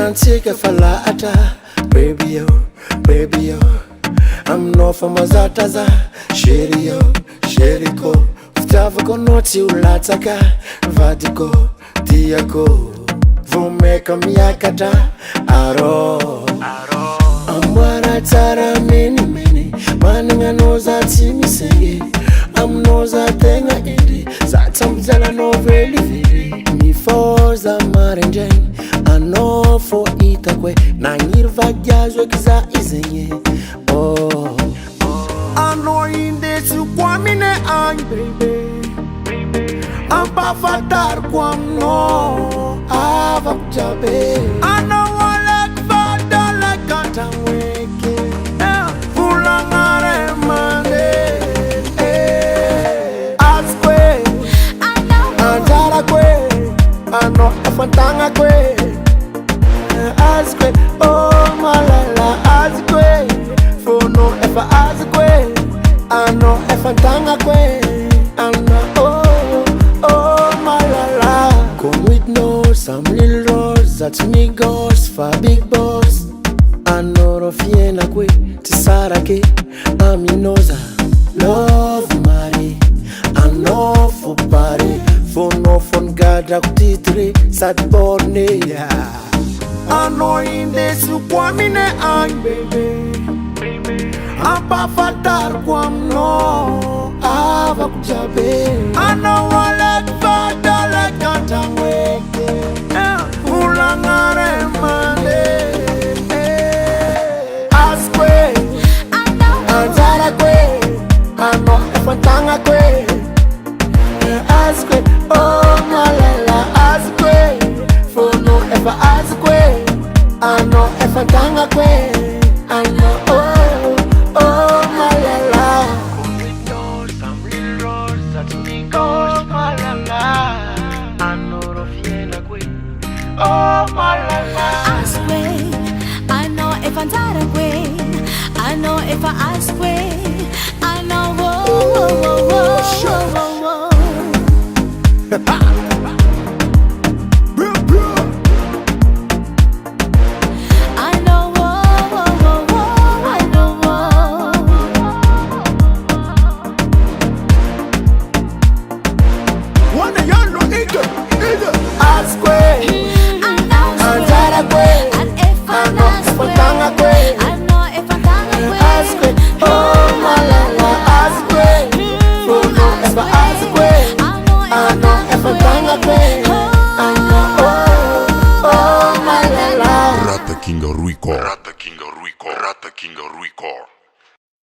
Fianantsika fa lahatra baby yo I'm no fa mazatra za chérie ko fitiavako anao tsy ho latsaka vadiko tiako vomeka miakatra arô amboara tsara menimeny managna anao za tsy misegny aminao za tegna indry za tsy ambijalanao velively mifoza maraindraigny anao fô hitako hoe nagniry vaky azo eky za izegny anao indesiko amine agny bebe ampahafantariko aminao avako jiaby anao aleko fadalaka antragno eky volagna ray aman'e azoko e anjarako e anao afantagnako e azoko e oh malala azoko e fono efa azoko e anao afantagnako e some little rose that's me ghost for big boss anoro fiena kwe tisarake aminoza love mari anofo pare fono fon gadra kutitre sad borne ano indesu kwa mine ang baby apa fatar kwa mno ava kujabe ano wala fadala kantangwe ulangare mane askwe anzara kwe ano efantanga kwe askwe oh malala askwe fono efa askwe ano efantanga kwe ano oh malala convictor some real roads that me goes malala ano rofiena kwe oh malala askwe I know if I'm tired of way I know if I ask way I know whoa Rata King Ruico.